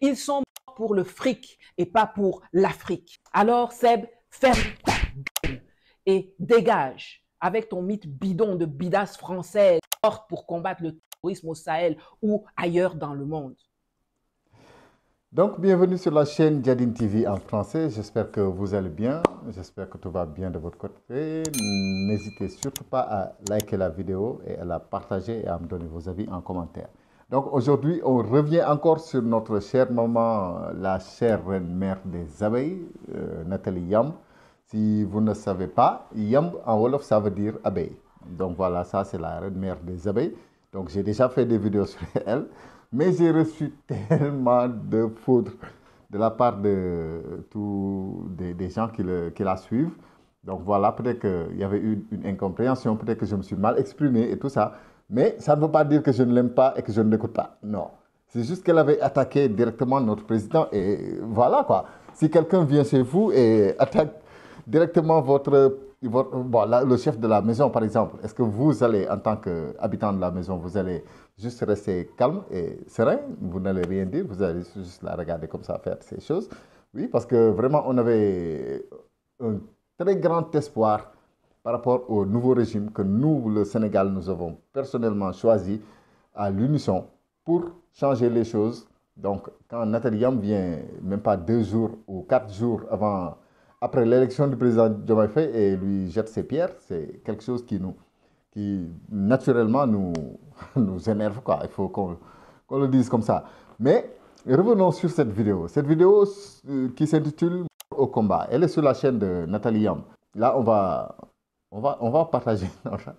Ils sont morts pour le fric et pas pour l'Afrique. Alors, Seb, ferme ta gueule et dégage avec ton mythe bidon de bidasse française morte pour combattre le terrorisme au Sahel ou ailleurs dans le monde. Donc, bienvenue sur la chaîne Jadine TV en français. J'espère que vous allez bien. J'espère que tout va bien de votre côté. N'hésitez surtout pas à liker la vidéo et à la partager et à me donner vos avis en commentaire. Donc, aujourd'hui, on revient encore sur notre chère maman, la chère reine mère des abeilles, Nathalie Yamb. Si vous ne savez pas, Yamb en Wolof, ça veut dire abeille. Donc, voilà, ça, c'est la reine mère des abeilles. Donc, j'ai déjà fait des vidéos sur elle. Mais j'ai reçu tellement de foudre de la part de tous des gens qui la suivent. Donc voilà, peut-être qu'il y avait eu une incompréhension, peut-être que je me suis mal exprimé et tout ça. Mais ça ne veut pas dire que je ne l'aime pas et que je ne l'écoute pas. Non. C'est juste qu'elle avait attaqué directement notre président et voilà quoi. Si quelqu'un vient chez vous et attaque directement le chef de la maison, par exemple, est-ce que vous allez, en tant qu'habitant de la maison, vous allez juste rester calme et serein, vous n'allez rien dire, vous allez juste la regarder comme ça, faire ces choses? Oui, parce que vraiment, on avait un très grand espoir par rapport au nouveau régime que nous, le Sénégal, nous avons personnellement choisi à l'unisson pour changer les choses. Donc, quand Nathalie Yamb vient, même pas 2 jours ou 4 jours après l'élection du président Diomaye Faye et lui jette ses pierres, c'est quelque chose qui naturellement nous énerve, quoi. Il faut qu'on le dise comme ça. Mais revenons sur cette vidéo. Cette vidéo qui s'intitule Au combat. Elle est sur la chaîne de Nathalie Yamb. Là, on va partager notre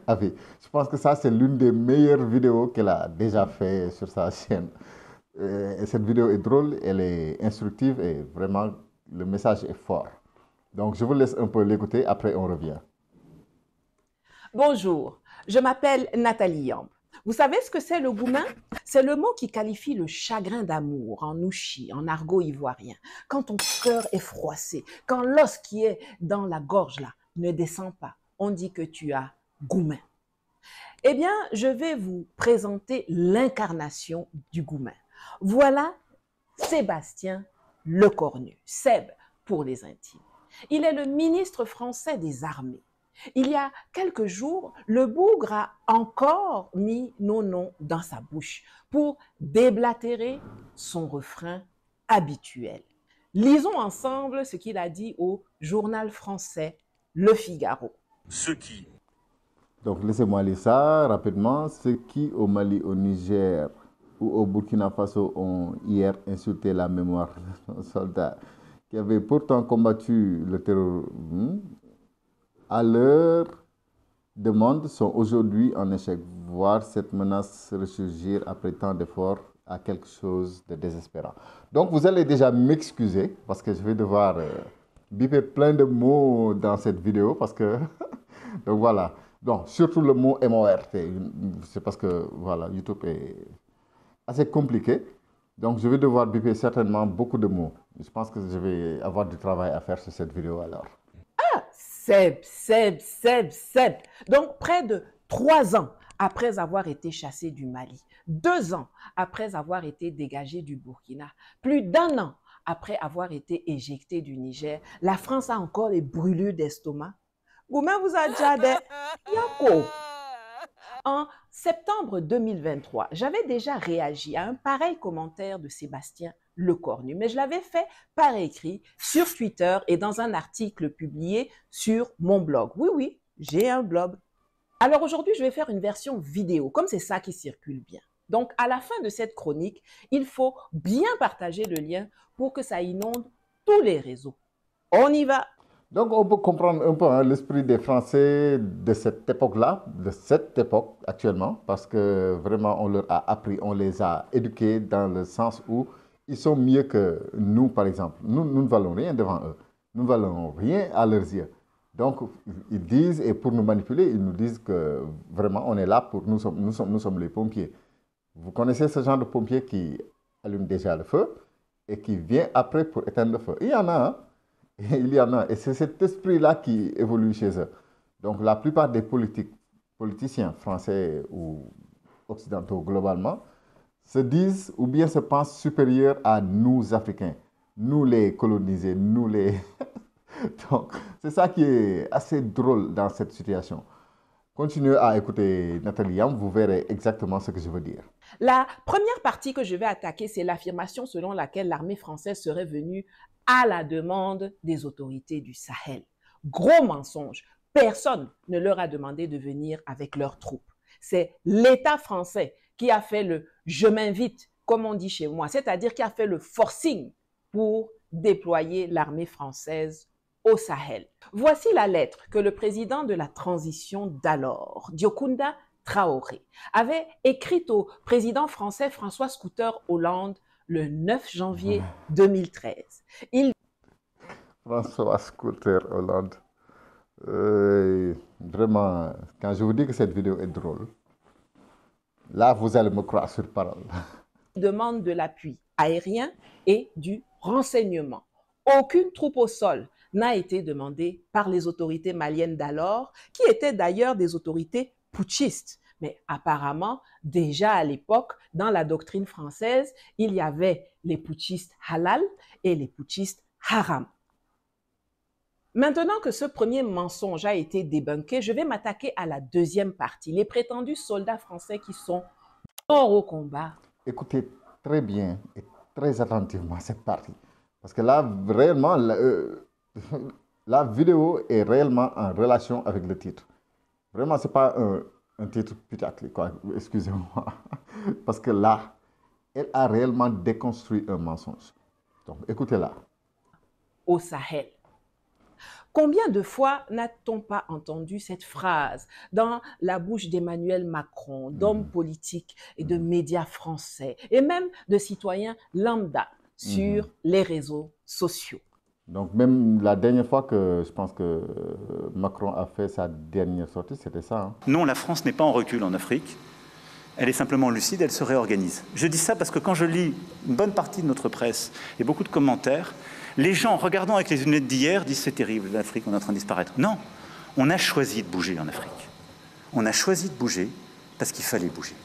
avis. Je pense que ça, c'est l'une des meilleures vidéos qu'elle a déjà fait sur sa chaîne. Et cette vidéo est drôle, elle est instructive et vraiment, le message est fort. Donc, je vous laisse un peu l'écouter, après on revient. Bonjour, je m'appelle Nathalie Yamb. Vous savez ce que c'est le goumin? C'est le mot qui qualifie le chagrin d'amour en ouchi, en argot ivoirien. Quand ton cœur est froissé, quand l'os qui est dans la gorge là ne descend pas, on dit que tu as goumin. Eh bien, je vais vous présenter l'incarnation du goumin. Voilà Sébastien Lecornu, Seb pour les intimes. Il est le ministre français des armées. Il y a quelques jours, le bougre a encore mis nos noms dans sa bouche pour déblatérer son refrain habituel. Lisons ensemble ce qu'il a dit au journal français Le Figaro. Ceux qui... Donc, laissez-moi lire ça rapidement. Ceux qui, au Mali, au Niger ou au Burkina Faso, ont hier insulté la mémoire d'un soldat qui avait pourtant combattu le terrorisme, à leur demande, sont aujourd'hui en échec. Voir cette menace ressurgir après tant d'efforts à quelque chose de désespérant. Donc, vous allez déjà m'excuser parce que je vais devoir biper plein de mots dans cette vidéo parce que... Donc, voilà. Donc, surtout le mot MORT. C'est parce que, voilà, YouTube est assez compliqué. Donc, je vais devoir biper certainement beaucoup de mots. Je pense que je vais avoir du travail à faire sur cette vidéo alors. Seb. Donc, près de 3 ans après avoir été chassé du Mali, 2 ans après avoir été dégagé du Burkina, plus d'1 an après avoir été éjecté du Niger, la France a encore les brûlures d'estomac. Goumen vous a déjà des yako. En septembre 2023, j'avais déjà réagi à un pareil commentaire de Sébastien Lecornu, mais je l'avais fait par écrit sur Twitter et dans un article publié sur mon blog. Oui, j'ai un blog. Alors aujourd'hui, je vais faire une version vidéo, comme c'est ça qui circule bien. Donc, à la fin de cette chronique, il faut bien partager le lien pour que ça inonde tous les réseaux. On y va! Donc, on peut comprendre un peu l'esprit des Français de cette époque-là, de cette époque actuellement, parce que vraiment, on leur a appris, on les a éduqués dans le sens où ils sont mieux que nous, par exemple. Nous ne valons rien devant eux. Nous ne valons rien à leurs yeux. Donc, ils disent, et pour nous manipuler, ils nous disent que vraiment, on est là pour nous sommes les pompiers. Vous connaissez ce genre de pompier qui allume déjà le feu et qui vient après pour éteindre le feu. Il y en a, hein? Il y en a. Et c'est cet esprit-là qui évolue chez eux. Donc, la plupart des politiciens français ou occidentaux globalement, se disent ou bien se pensent supérieurs à nous, Africains, nous les colonisés, nous les... Donc, c'est ça qui est assez drôle dans cette situation. Continuez à écouter Nathalie Yam, vous verrez exactement ce que je veux dire. La première partie que je vais attaquer, c'est l'affirmation selon laquelle l'armée française serait venue à la demande des autorités du Sahel. Gros mensonge. Personne ne leur a demandé de venir avec leurs troupes. C'est l'État français qui a fait le « je m'invite », comme on dit chez moi, c'est-à-dire qui a fait le forcing pour déployer l'armée française au Sahel. Voici la lettre que le président de la transition d'alors, Diokunda Traoré, avait écrite au président français François Scooter Hollande le 9 janvier 2013. François Scooter Hollande. Vraiment, quand je vous dis que cette vidéo est drôle, là, vous allez me croire sur parole. Demande de l'appui aérien et du renseignement. Aucune troupe au sol n'a été demandée par les autorités maliennes d'alors, qui étaient d'ailleurs des autorités putschistes. Mais apparemment, déjà à l'époque, dans la doctrine française, il y avait les putschistes halal et les putschistes haram. Maintenant que ce premier mensonge a été débunké, je vais m'attaquer à la deuxième partie, les prétendus soldats français qui sont morts au combat. Écoutez très bien et très attentivement cette partie. Parce que là, réellement, la vidéo est réellement en relation avec le titre. Vraiment, ce n'est pas un titre putaclic, quoi. Excusez-moi. Parce que là, elle a réellement déconstruit un mensonge. Donc, écoutez-la. Au Sahel. Combien de fois n'a-t-on pas entendu cette phrase dans la bouche d'Emmanuel Macron, d'hommes politiques et de médias français, et même de citoyens lambda sur les réseaux sociaux? Donc même la dernière fois que je pense que Macron a fait sa dernière sortie, c'était ça. Hein? Non, la France n'est pas en recul en Afrique. Elle est simplement lucide, elle se réorganise. Je dis ça parce que quand je lis une bonne partie de notre presse et beaucoup de commentaires, les gens, regardant avec les lunettes d'hier, disent c'est terrible, l'Afrique, on est en train de disparaître. Non, on a choisi de bouger en Afrique. On a choisi de bouger parce qu'il fallait bouger.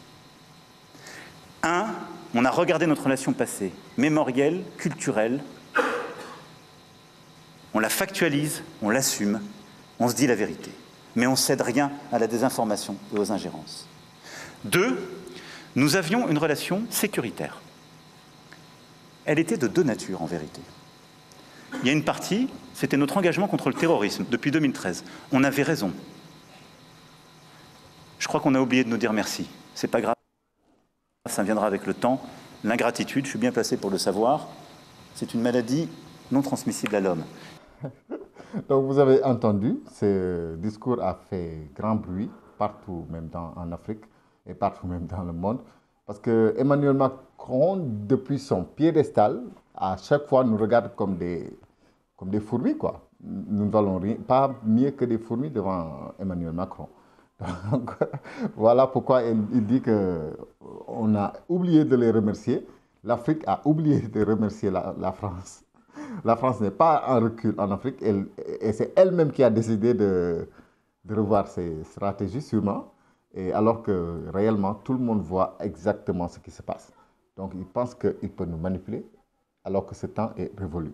On a regardé notre relation passée, mémorielle, culturelle. On la factualise, on l'assume, on se dit la vérité. Mais on ne cède rien à la désinformation et aux ingérences. 2, nous avions une relation sécuritaire. Elle était de deux natures, en vérité. Il y a une partie, c'était notre engagement contre le terrorisme, depuis 2013. On avait raison. Je crois qu'on a oublié de nous dire merci. C'est pas grave, ça viendra avec le temps. L'ingratitude, je suis bien placé pour le savoir, c'est une maladie non transmissible à l'homme. Donc vous avez entendu, ce discours a fait grand bruit partout, même en Afrique et partout même dans le monde. Parce que Emmanuel Macron, depuis son piédestal, à chaque fois nous regarde comme des fourmis, quoi. Nous ne valons rien, pas mieux que des fourmis devant Emmanuel Macron. Donc, voilà pourquoi il dit qu'on a oublié de les remercier. L'Afrique a oublié de remercier la France. La France n'est pas en recul en Afrique et c'est elle-même qui a décidé de revoir ses stratégies, sûrement. Et alors que réellement, tout le monde voit exactement ce qui se passe. Donc, il pense qu'il peut nous manipuler alors que ce temps est révolu.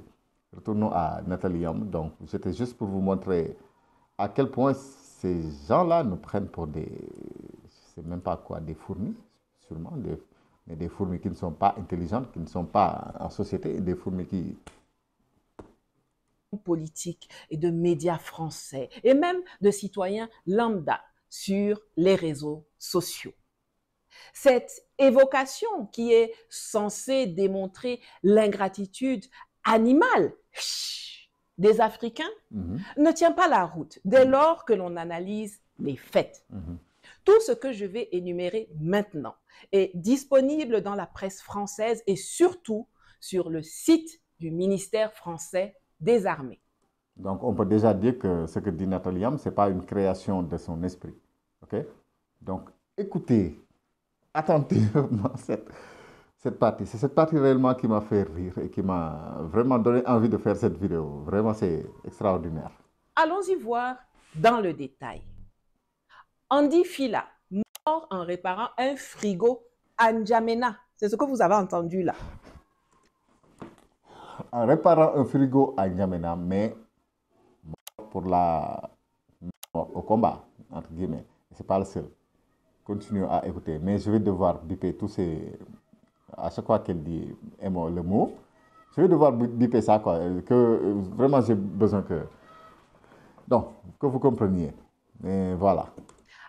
Retournons à Nathalie Yam. Donc, c'était juste pour vous montrer à quel point ces gens-là nous prennent pour des... Je ne sais même pas quoi, des fourmis, sûrement. Mais des fourmis qui ne sont pas intelligentes, qui ne sont pas en société, des fourmis qui... Politiques et de médias français, et même de citoyens lambda sur les réseaux sociaux. Cette évocation qui est censée démontrer l'ingratitude animale des Africains ne tient pas la route dès lors que l'on analyse les faits. Tout ce que je vais énumérer maintenant est disponible dans la presse française et surtout sur le site du ministère français des Armées. Donc, on peut déjà dire que ce que dit Nathalie Yam, ce n'est pas une création de son esprit. Okay? Donc, écoutez attentivement cette partie. C'est cette partie réellement qui m'a fait rire et qui m'a vraiment donné envie de faire cette vidéo. Vraiment, c'est extraordinaire. Allons-y voir dans le détail. Andy Fila, mort en réparant un frigo à N'Djamena, C'est ce que vous avez entendu là. En réparant un frigo à N'Djamena, mais pour au combat, entre guillemets. C'est pas le seul. Continuez à écouter. Mais je vais devoir biper tous ces... À chaque fois qu'elle dit le mot, je vais devoir biper ça, quoi. Que vraiment, j'ai besoin que... Donc, que vous compreniez. Mais voilà.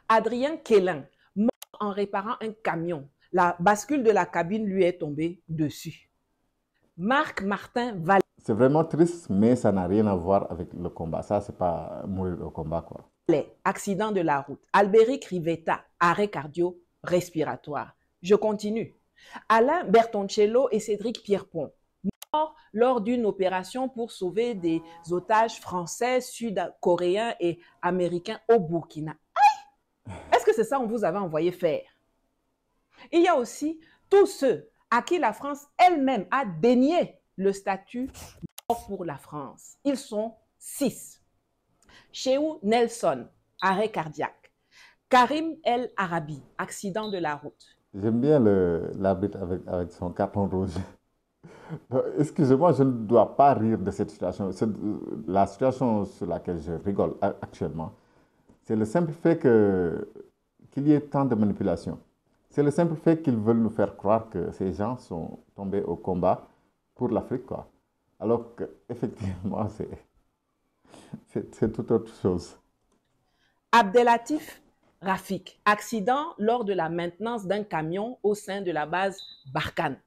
Adrien Quélin, mort en réparant un camion. La bascule de la cabine lui est tombée dessus. Marc Martin Vallée. C'est vraiment triste, mais ça n'a rien à voir avec le combat. Ça, c'est pas mourir au combat, quoi. Accident de la route. Albéric Rivetta, arrêt cardio-respiratoire. Je continue. Alain Bertoncello et Cédric Pierrepont, morts lors d'une opération pour sauver des otages français, sud-coréens et américains au Burkina. Aïe! Est-ce que c'est ça qu'on vous avait envoyé faire? Il y a aussi tous ceux à qui la France elle-même a dénié le statut mort pour la France. Ils sont 6. Chéou Nelson, arrêt cardiaque. Karim El Arabi, accident de la route. J'aime bien l'arbitre avec son carton rouge. Excusez-moi, je ne dois pas rire de cette situation. La situation sur laquelle je rigole actuellement, c'est le simple fait qu'il y ait tant de manipulation. C'est le simple fait qu'ils veulent nous faire croire que ces gens sont tombés au combat pour l'Afrique, quoi. Alors qu'effectivement, c'est tout autre chose. Abdelatif Rafik, accident lors de la maintenance d'un camion au sein de la base Barkhane.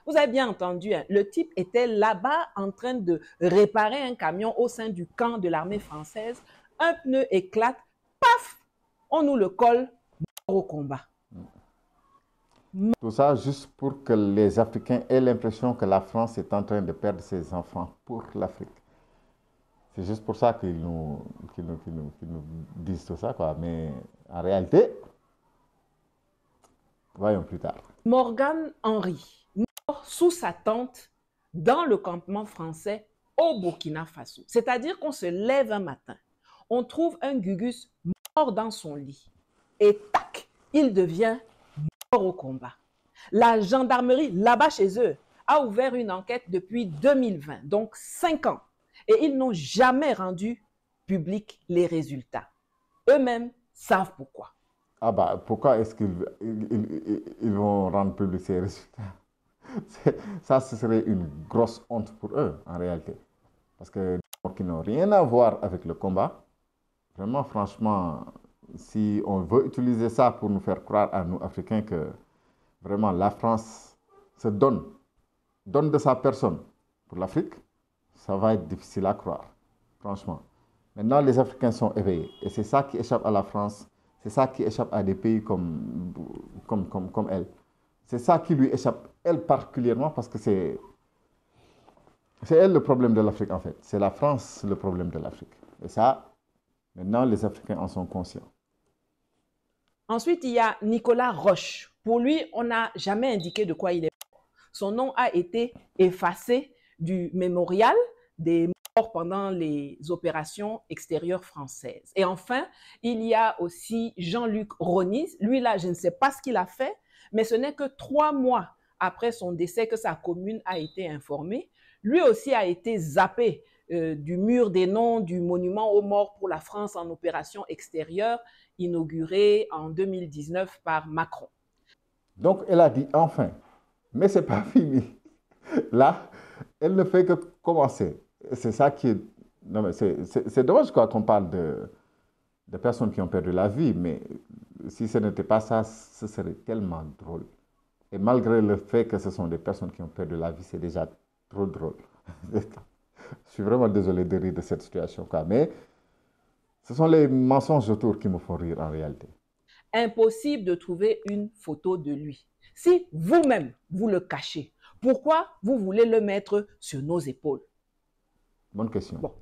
Vous avez bien entendu, hein, le type était là-bas en train de réparer un camion au sein du camp de l'armée française. Un pneu éclate, paf, on nous le colle, mort au combat. Tout ça juste pour que les Africains aient l'impression que la France est en train de perdre ses enfants pour l'Afrique. C'est juste pour ça qu'ils nous disent tout ça, quoi. Mais en réalité, voyons plus tard. Morgan Henry, mort sous sa tente dans le campement français au Burkina Faso. C'est-à-dire qu'on se lève un matin, on trouve un Gugus mort dans son lit et tac, il devient mort au combat. La gendarmerie, là-bas chez eux, a ouvert une enquête depuis 2020, donc 5 ans. Et ils n'ont jamais rendu public les résultats. Eux-mêmes savent pourquoi. Ah bah, pourquoi est-ce qu'ils vont rendre public ces résultats? Ça, ce serait une grosse honte pour eux, en réalité. Parce que qui n'ont rien à voir avec le combat, vraiment, franchement, si on veut utiliser ça pour nous faire croire à nous, Africains, que vraiment la France se donne de sa personne pour l'Afrique, ça va être difficile à croire, franchement. Maintenant, les Africains sont éveillés. Et c'est ça qui échappe à la France. C'est ça qui échappe à des pays comme elle. C'est ça qui lui échappe, elle particulièrement, parce que c'est elle le problème de l'Afrique, en fait. C'est la France le problème de l'Afrique. Et ça, maintenant, les Africains en sont conscients. Ensuite, il y a Nicolas Roche. Pour lui, on n'a jamais indiqué de quoi il est mort. Son nom a été effacé du mémorial des morts pendant les opérations extérieures françaises. Et enfin, il y a aussi Jean-Luc Ronis. Lui, là, je ne sais pas ce qu'il a fait, mais ce n'est que 3 mois après son décès que sa commune a été informée. Lui aussi a été zappé du mur des noms du monument aux morts pour la France en opération extérieure, inauguré en 2019 par Macron. Donc, elle a dit enfin, mais ce n'est pas fini. Là, elle ne fait que commencer. C'est ça qui est... Non, mais c'est dommage quand on parle de personnes qui ont perdu la vie, mais si ce n'était pas ça, ce serait tellement drôle. Et malgré le fait que ce sont des personnes qui ont perdu la vie, c'est déjà trop drôle. Je suis vraiment désolé de rire de cette situation, quoi. Mais ce sont les mensonges autour qui me font rire en réalité. Impossible de trouver une photo de lui. Si vous-même, vous le cachez, pourquoi vous voulez le mettre sur nos épaules? Bonne question. Bon.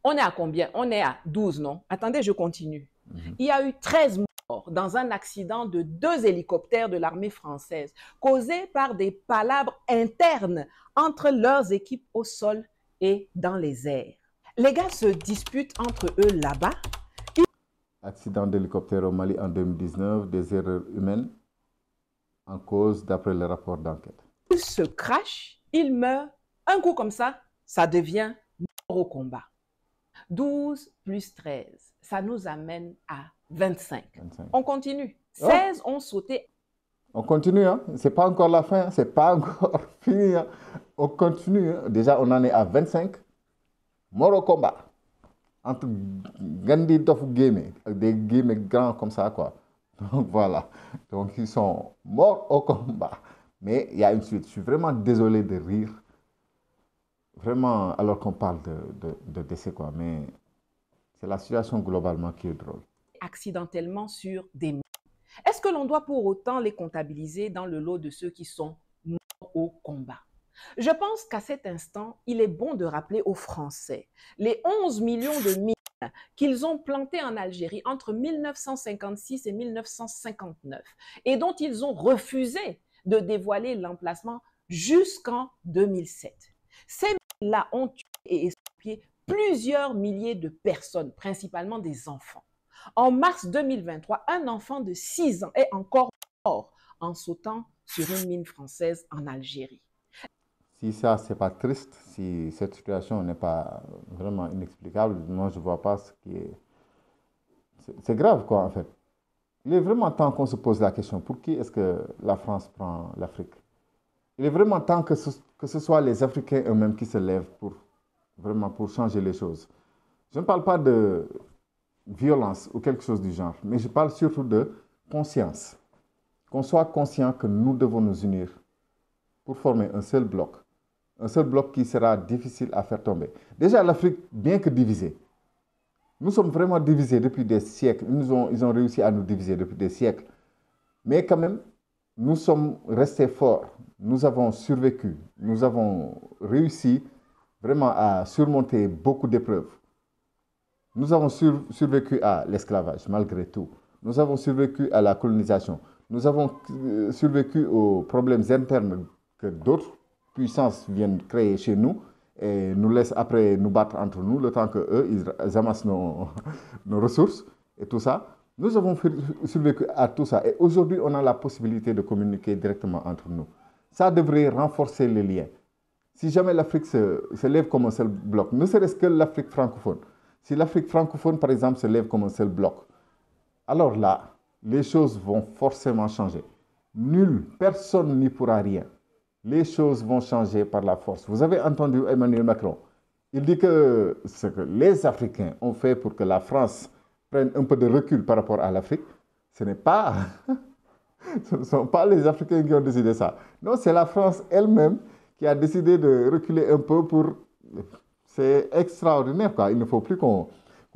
On est à combien? On est à 12, non? Attendez, je continue. Il y a eu 13 morts dans un accident de 2 hélicoptères de l'armée française causé par des palabres internes entre leurs équipes au sol et dans les airs. Les gars se disputent entre eux là-bas. Accident d'hélicoptère au Mali en 2019, des erreurs humaines. en cause d'après le rapport d'enquête. Il se crache, il meurt, un coup comme ça devient mort au combat. 12 plus 13, ça nous amène à 25. 25. On continue. 16 ont sauté. On continue, hein? Ce n'est pas encore la fin, ce n'est pas encore fini. Hein? On continue. Hein? Déjà, on en est à 25 morts au combat. Entre Gandhi Dofu Guémé, des Guémés grands comme ça, quoi. Donc voilà. Donc ils sont morts au combat. Mais il y a une suite. Je suis vraiment désolé de rire. Vraiment, alors qu'on parle de décès, quoi. Mais c'est la situation globalement qui est drôle. Accidentellement sur des morts. Est-ce que l'on doit pour autant les comptabiliser dans le lot de ceux qui sont morts au combat? Je pense qu'à cet instant, il est bon de rappeler aux Français les 11 millions de mines qu'ils ont plantées en Algérie entre 1956 et 1959 et dont ils ont refusé de dévoiler l'emplacement jusqu'en 2007. Ces mines-là ont tué et exproprié plusieurs milliers de personnes, principalement des enfants. En mars 2023, un enfant de 6 ans est encore mort en sautant sur une mine française en Algérie. Si ça, c'est pas triste, si cette situation n'est pas vraiment inexplicable, moi, je ne vois pas ce qui est... C'est grave, quoi, en fait. Il est vraiment temps qu'on se pose la question, pour qui est-ce que la France prend l'Afrique? Il est vraiment temps que ce soit les Africains eux-mêmes qui se lèvent vraiment pour changer les choses. Je ne parle pas de violence ou quelque chose du genre, mais je parle surtout de conscience. Qu'on soit conscient que nous devons nous unir pour former un seul bloc qui sera difficile à faire tomber. Déjà, l'Afrique, bien que divisée, nous sommes vraiment divisés depuis des siècles. Ils ont réussi à nous diviser depuis des siècles. Mais quand même, nous sommes restés forts. Nous avons survécu. Nous avons réussi vraiment à surmonter beaucoup d'épreuves. Nous avons survécu à l'esclavage, malgré tout. Nous avons survécu à la colonisation. Nous avons survécu aux problèmes internes que d'autres puissances viennent créer chez nous et nous laissent après nous battre entre nous, le temps qu'eux, ils amassent nos ressources et tout ça. Nous avons survécu à tout ça. Et aujourd'hui, on a la possibilité de communiquer directement entre nous. Ça devrait renforcer les liens. Si jamais l'Afrique se lève comme un seul bloc, ne serait-ce que l'Afrique francophone, si l'Afrique francophone, par exemple, se lève comme un seul bloc, alors là, les choses vont forcément changer. Nul, personne n'y pourra rien. Les choses vont changer par la force. Vous avez entendu Emmanuel Macron. Il dit que ce que les Africains ont fait pour que la France prenne un peu de recul par rapport à l'Afrique, ce n'est pas... ce ne sont pas les Africains qui ont décidé ça. Non, c'est la France elle-même qui a décidé de reculer un peu pour... C'est extraordinaire, quoi. Il ne faut plus qu'on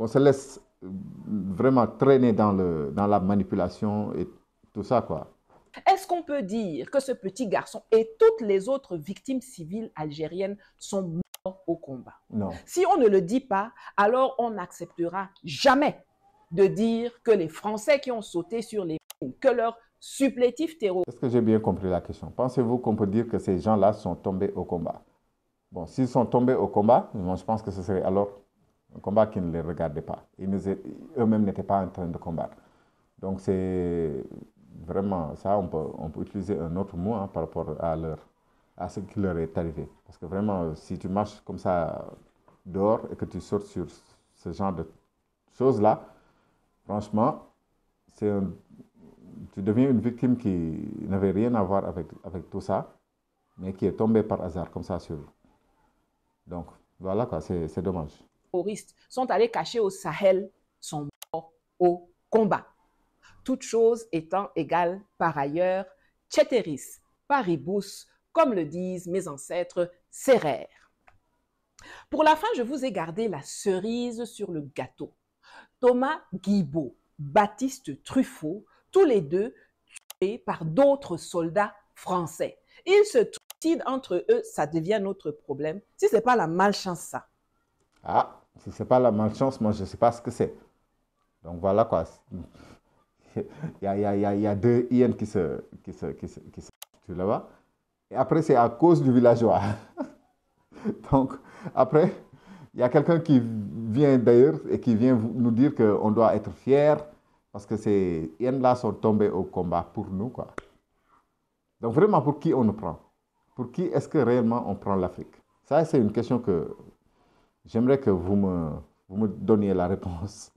se laisse vraiment traîner dans la manipulation et tout ça, quoi. Est-ce qu'on peut dire que ce petit garçon et toutes les autres victimes civiles algériennes sont morts au combat? Non. Si on ne le dit pas, alors on n'acceptera jamais de dire que les Français qui ont sauté sur les mines, que leurs supplétifs terroristes... Est-ce que j'ai bien compris la question? Pensez-vous qu'on peut dire que ces gens-là sont tombés au combat? Bon, s'ils sont tombés au combat, moi, je pense que ce serait alors un combat qui ne les regardait pas. Eux-mêmes n'étaient pas en train de combattre. Donc c'est vraiment ça, on peut utiliser un autre mot par rapport à ce qui leur est arrivé. Parce que vraiment, si tu marches comme ça dehors et que tu sautes sur ce genre de choses-là, franchement, tu deviens une victime qui n'avait rien à voir avec tout ça, mais qui est tombée par hasard comme ça sur... Donc, voilà quoi, c'est dommage. Les terroristes sont allés cacher au Sahel, sont morts au combat. Toutes choses étant égales par ailleurs, ceteris paribus, comme le disent mes ancêtres sérères. Pour la fin, je vous ai gardé la cerise sur le gâteau. Thomas Guibault, Baptiste Truffaut, tous les deux tués par d'autres soldats français. Ils se trucident entre eux, ça devient notre problème. Si ce n'est pas la malchance, ça. Ah, si ce n'est pas la malchance, moi je ne sais pas ce que c'est. Donc voilà quoi. Il y a deux hyènes qui se tuent là-bas. Et après, c'est à cause du villageois. Donc, après, il y a quelqu'un qui vient d'ailleurs et qui vient nous dire qu'on doit être fiers parce que ces hyènes-là sont tombées au combat pour nous, quoi. Donc vraiment, pour qui on nous prend? Pour qui est-ce que réellement on prend l'Afrique? Ça, c'est une question que j'aimerais que vous me donniez la réponse.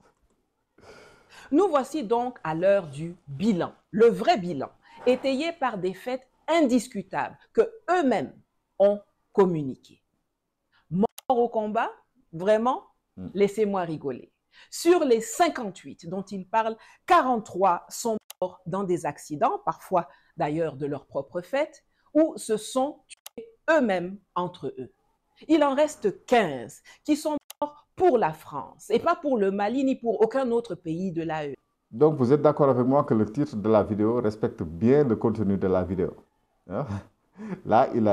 Nous voici donc à l'heure du bilan, le vrai bilan, étayé par des faits indiscutables que eux-mêmes ont communiqués. Morts au combat, vraiment, laissez-moi rigoler. Sur les 58 dont ils parlent, 43 sont morts dans des accidents, parfois d'ailleurs de leur propre fait, ou se sont tués eux-mêmes entre eux. Il en reste 15 qui sont morts pour la France et pas pour le Mali ni pour aucun autre pays de l'AE. Donc, vous êtes d'accord avec moi que le titre de la vidéo respecte bien le contenu de la vidéo. Hein? Là, elle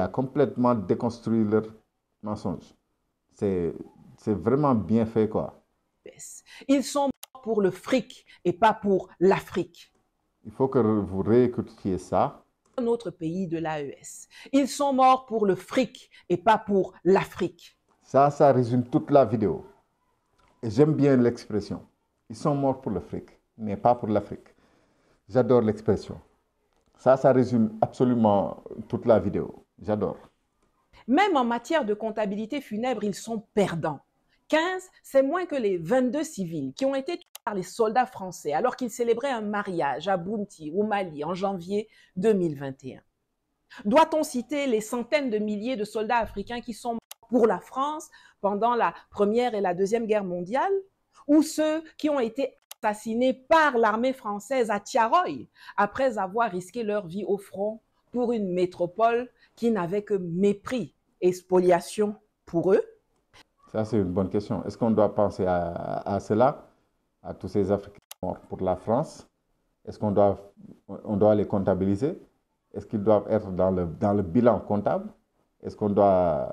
a complètement déconstruit leur mensonge. C'est vraiment bien fait, quoi. Ils sont morts pour le fric et pas pour l'Afrique. Il faut que vous réécoutiez ça. Un autre pays de l'AES. Ils sont morts pour le fric et pas pour l'Afrique. Ça résume toute la vidéo. Et j'aime bien l'expression. Ils sont morts pour le fric, mais pas pour l'Afrique. J'adore l'expression. Ça résume absolument toute la vidéo. J'adore. Même en matière de comptabilité funèbre, ils sont perdants. 15, c'est moins que les 22 civils qui ont été tués par les soldats français alors qu'ils célébraient un mariage à Bounti, au Mali, en janvier 2021. Doit-on citer les centaines de milliers de soldats africains qui sont morts pour la France pendant la Première et la Deuxième Guerre mondiale, ou ceux qui ont été assassinés par l'armée française à Tiaroy après avoir risqué leur vie au front pour une métropole qui n'avait que mépris et spoliation pour eux? Ça, c'est une bonne question. Est-ce qu'on doit penser à cela, à tous ces Africains morts pour la France? Est-ce qu'on doit les comptabiliser? Est-ce qu'ils doivent être dans le bilan comptable? Est-ce qu'on doit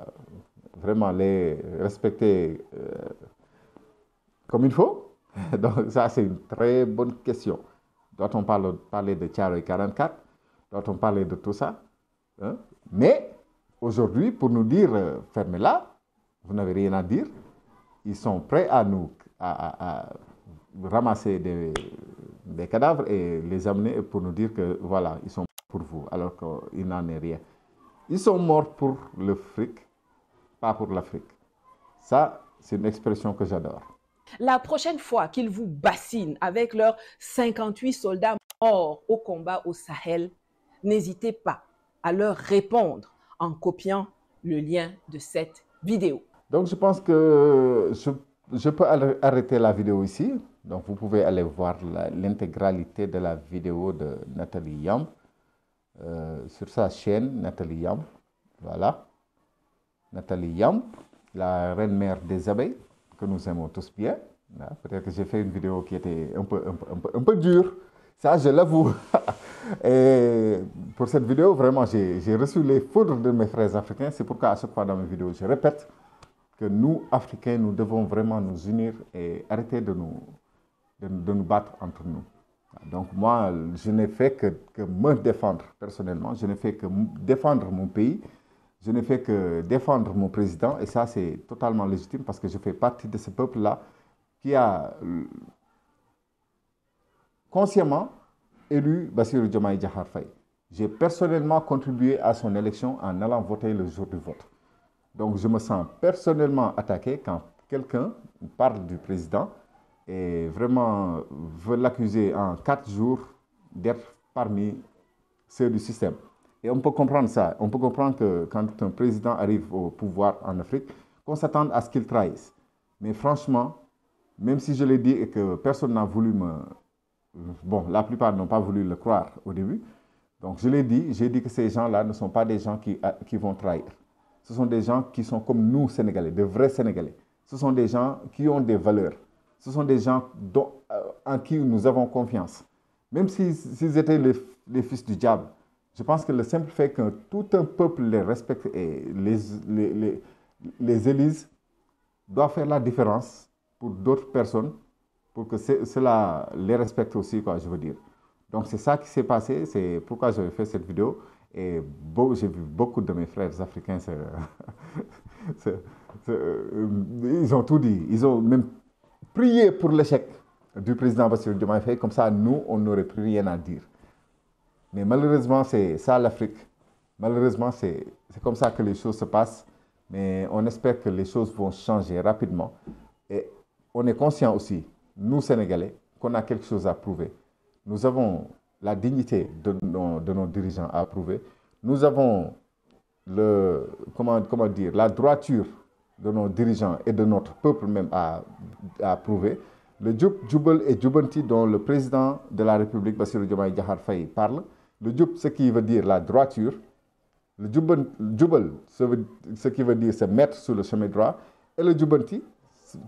vraiment les respecter comme il faut? Donc ça, c'est une très bonne question. Doit-on parler de Thiaroye 44? Doit-on parler de tout ça? Hein? Mais aujourd'hui, pour nous dire, fermez-la, vous n'avez rien à dire. Ils sont prêts à ramasser des cadavres et les amener pour nous dire que voilà, ils sont pour vous, alors qu'il n'en est rien. Ils sont morts pour le fric, pas pour l'Afrique. Ça, c'est une expression que j'adore. La prochaine fois qu'ils vous bassinent avec leurs 58 soldats morts au combat au Sahel, n'hésitez pas à leur répondre en copiant le lien de cette vidéo. Donc, je pense que je peux arrêter la vidéo ici. Donc, vous pouvez aller voir l'intégralité de la vidéo de Nathalie Yamb sur sa chaîne, Nathalie Yamb. Voilà. Nathalie Yamb, la reine-mère des abeilles, que nous aimons tous bien. Peut-être que j'ai fait une vidéo qui était un peu dure. Ça, je l'avoue. Et pour cette vidéo, vraiment, j'ai reçu les foudres de mes frères africains. C'est pourquoi à chaque fois dans mes vidéos, je répète que nous, Africains, nous devons vraiment nous unir et arrêter de nous battre entre nous. Donc moi, je n'ai fait que me défendre personnellement. Je n'ai fait que défendre mon pays. Je n'ai fait que défendre mon président. Et ça, c'est totalement légitime parce que je fais partie de ce peuple-là qui a consciemment élu Bassirou Diomaye Diakhar Faye. J'ai personnellement contribué à son élection en allant voter le jour du vote. Donc je me sens personnellement attaqué quand quelqu'un parle du président et vraiment veut l'accuser en 4 jours d'être parmi ceux du système. Et on peut comprendre ça. On peut comprendre que quand un président arrive au pouvoir en Afrique, qu'on s'attende à ce qu'il trahisse. Mais franchement, même si je l'ai dit et que personne n'a voulu Bon, la plupart n'ont pas voulu le croire au début. Donc je l'ai dit, j'ai dit que ces gens-là ne sont pas des gens qui vont trahir. Ce sont des gens qui sont comme nous, Sénégalais, de vrais Sénégalais. Ce sont des gens qui ont des valeurs. Ce sont des gens en qui nous avons confiance. Même s'ils étaient les fils du diable. Je pense que le simple fait que tout un peuple les respecte et les élise doit faire la différence pour d'autres personnes, pour que cela les respecte aussi, quoi, je veux dire. Donc c'est ça qui s'est passé, c'est pourquoi j'avais fait cette vidéo. Et j'ai vu beaucoup de mes frères africains, ils ont tout dit. Ils ont même prié pour l'échec du président Bassirou Diomaye Faye. Comme ça, nous, on n'aurait plus rien à dire. Mais malheureusement, c'est ça l'Afrique. Malheureusement, c'est comme ça que les choses se passent. Mais on espère que les choses vont changer rapidement. Et on est conscient aussi, nous Sénégalais, qu'on a quelque chose à prouver. Nous avons la dignité de nos dirigeants à prouver. Nous avons comment dire, la droiture de nos dirigeants et de notre peuple même à prouver. Le Djoub, Djoubal et Djoubanti dont le président de la République, Bassirou Diomaye Diakhar Faye, parle. Le Djoub, ce qui veut dire la droiture. Le Djoubal, ce qui veut dire se mettre sur le chemin droit. Et le Djoubanti,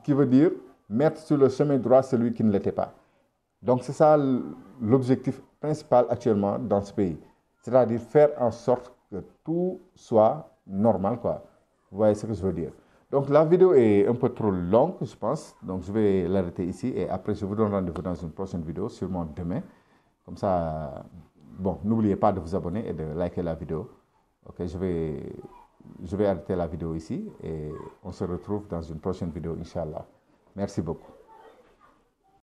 qui veut dire mettre sur le chemin droit celui qui ne l'était pas. Donc c'est ça l'objectif principal actuellement dans ce pays. C'est-à-dire faire en sorte que tout soit normal, quoi. Vous voyez ce que je veux dire. Donc la vidéo est un peu trop longue, je pense. Donc je vais l'arrêter ici et après je vous donne rendez-vous dans une prochaine vidéo, sûrement demain. Comme ça, bon, n'oubliez pas de vous abonner et de liker la vidéo. Ok, je vais arrêter la vidéo ici et on se retrouve dans une prochaine vidéo, Inch'Allah. Merci beaucoup.